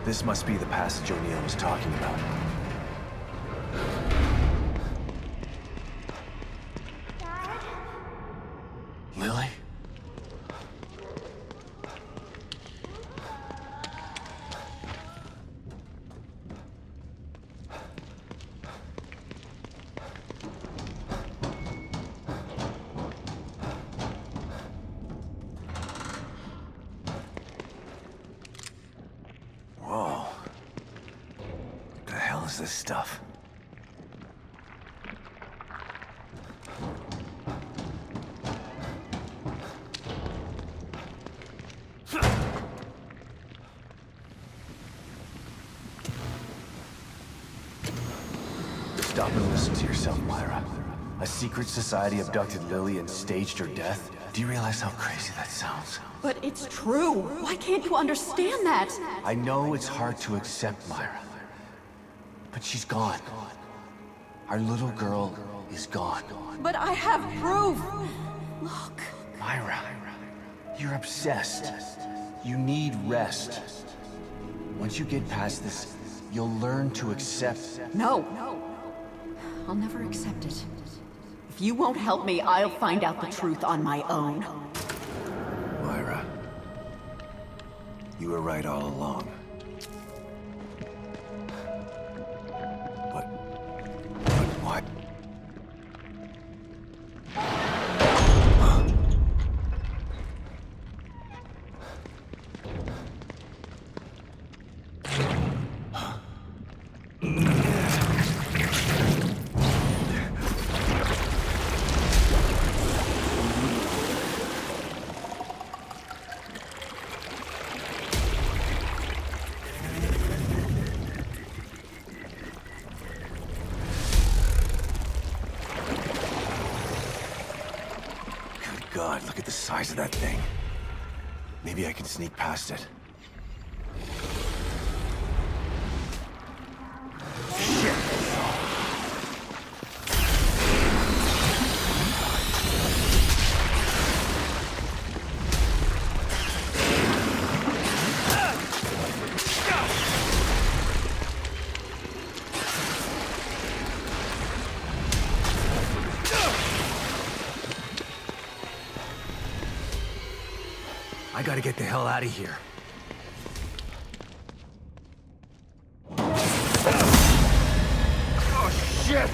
This must be the passage O'Neill was talking about. Dad? Lily? Whoa. What the hell is this stuff? Stop and listen to yourself, Myra. A secret society abducted Lily and staged her death? Do you realize how crazy that sounds? But it's true. Why can't you understand that? I know it's hard to accept, Myra. But she's gone. Our little girl is gone. But I have proof. Look. Myra, you're obsessed. You need rest. Once you get past this, you'll learn to accept. No. I'll never accept it. If you won't help me, I'll find out the truth on my own. Myra, you were right all along. But why? God, look at the size of that thing. Maybe I can sneak past it. Shit! I gotta get the hell out of here. Oh, shit!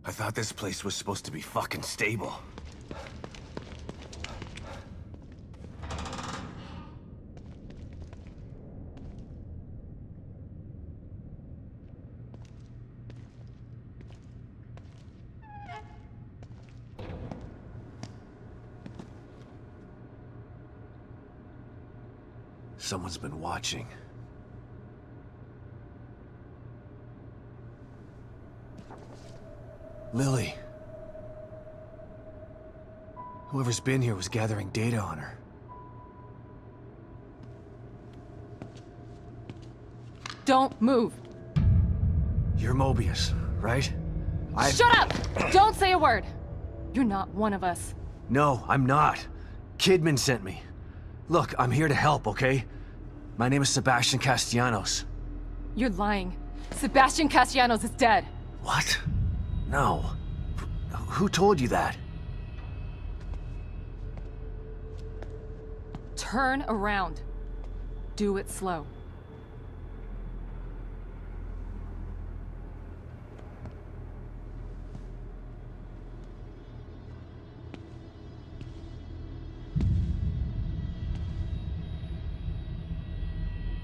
I thought this place was supposed to be fucking stable. Someone's been watching. Lily. Whoever's been here was gathering data on her. Don't move. You're Mobius, right? Shut up! Don't say a word. You're not one of us. No, I'm not. Kidman sent me. Look, I'm here to help, okay? My name is Sebastian Castellanos. You're lying. Sebastian Castellanos is dead. What? No. Who told you that? Turn around. Do it slow.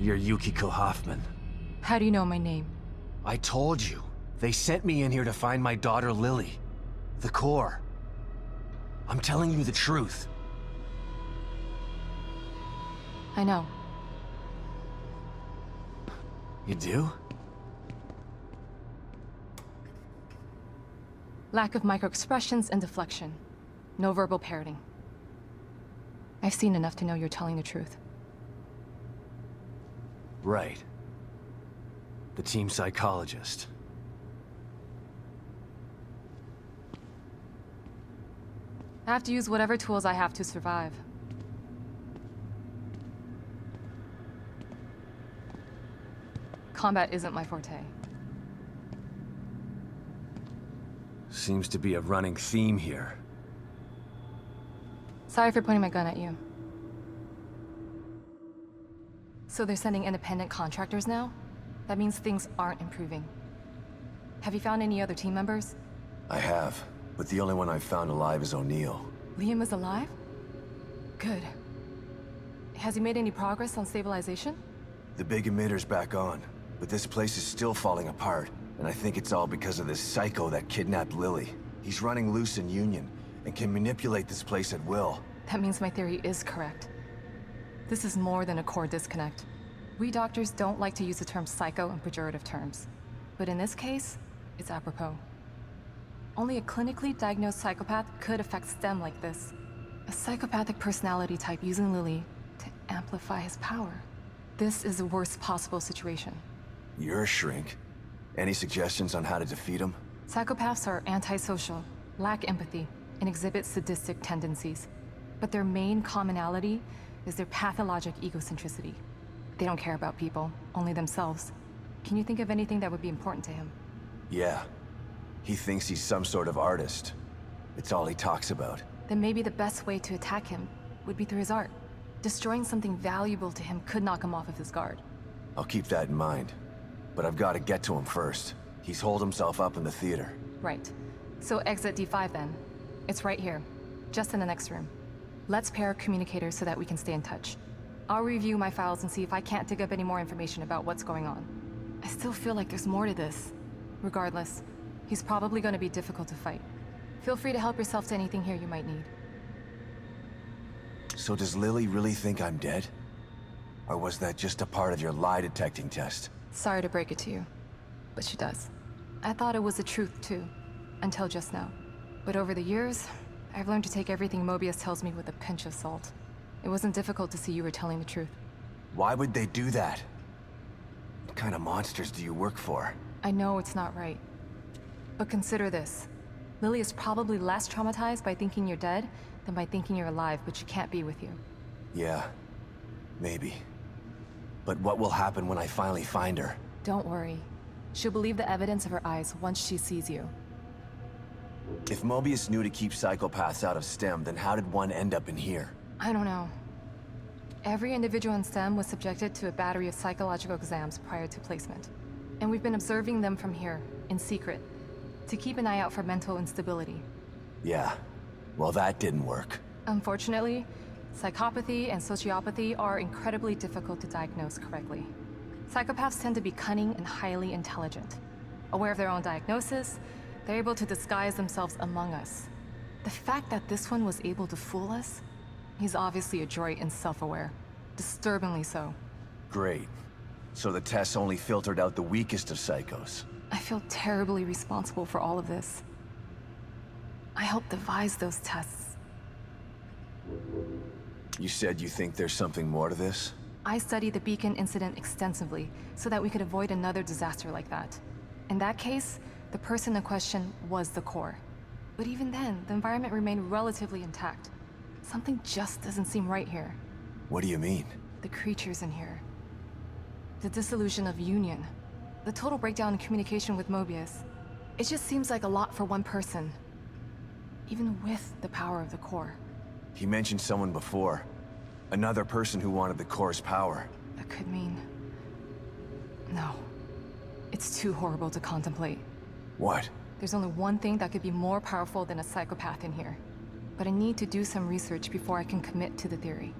You're Yukiko Hoffman. How do you know my name? I told you. They sent me in here to find my daughter Lily. The core. I'm telling you the truth. I know. You do? Lack of micro-expressions and deflection. No verbal parroting. I've seen enough to know you're telling the truth. Right. The team psychologist. I have to use whatever tools I have to survive. Combat isn't my forte. Seems to be a running theme here. Sorry for pointing my gun at you. So they're sending independent contractors now? That means things aren't improving. Have you found any other team members? I have, but the only one I've found alive is O'Neill. Liam is alive? Good. Has he made any progress on stabilization? The big emitter's back on, but this place is still falling apart, and I think it's all because of this psycho that kidnapped Lily. He's running loose in Union, and can manipulate this place at will. That means my theory is correct. This is more than a core disconnect. We doctors don't like to use the term psycho in pejorative terms, but in this case, it's apropos. Only a clinically diagnosed psychopath could affect STEM like this. A psychopathic personality type using Lily to amplify his power. This is the worst possible situation. You're a shrink. Any suggestions on how to defeat him? Psychopaths are antisocial, lack empathy, and exhibit sadistic tendencies. But their main commonality is their pathologic egocentricity. They don't care about people, only themselves. Can you think of anything that would be important to him? Yeah. He thinks he's some sort of artist. It's all he talks about. Then maybe the best way to attack him would be through his art. Destroying something valuable to him could knock him off of his guard. I'll keep that in mind. But I've got to get to him first. He's holed himself up in the theater. Right. So exit D5 then. It's right here, just in the next room. Let's pair communicators so that we can stay in touch. I'll review my files and see if I can't dig up any more information about what's going on. I still feel like there's more to this. Regardless, he's probably going to be difficult to fight. Feel free to help yourself to anything here you might need. So does Lily really think I'm dead? Or was that just a part of your lie detecting test? Sorry to break it to you, but she does. I thought it was the truth too, until just now. But over the years, I've learned to take everything Mobius tells me with a pinch of salt. It wasn't difficult to see you were telling the truth. Why would they do that? What kind of monsters do you work for? I know it's not right. But consider this. Lily is probably less traumatized by thinking you're dead than by thinking you're alive, but she can't be with you. Yeah, maybe. But what will happen when I finally find her? Don't worry. She'll believe the evidence of her eyes once she sees you. If Mobius knew to keep psychopaths out of STEM, then how did one end up in here? I don't know. Every individual in STEM was subjected to a battery of psychological exams prior to placement. And we've been observing them from here, in secret, to keep an eye out for mental instability. Yeah, well that didn't work. Unfortunately, psychopathy and sociopathy are incredibly difficult to diagnose correctly. Psychopaths tend to be cunning and highly intelligent. Aware of their own diagnosis, they're able to disguise themselves among us. The fact that this one was able to fool us, he's obviously adroit and self-aware. Disturbingly so. Great. So the tests only filtered out the weakest of psychos. I feel terribly responsible for all of this. I helped devise those tests. You said you think there's something more to this? I studied the Beacon incident extensively so that we could avoid another disaster like that. In that case, the person in question was the core. But even then, the environment remained relatively intact. Something just doesn't seem right here. What do you mean? The creatures in here. The dissolution of Union. The total breakdown in communication with Mobius. It just seems like a lot for one person. Even with the power of the core. He mentioned someone before. Another person who wanted the core's power. That could mean... No. It's too horrible to contemplate. What? There's only one thing that could be more powerful than a psychopath in here. But I need to do some research before I can commit to the theory.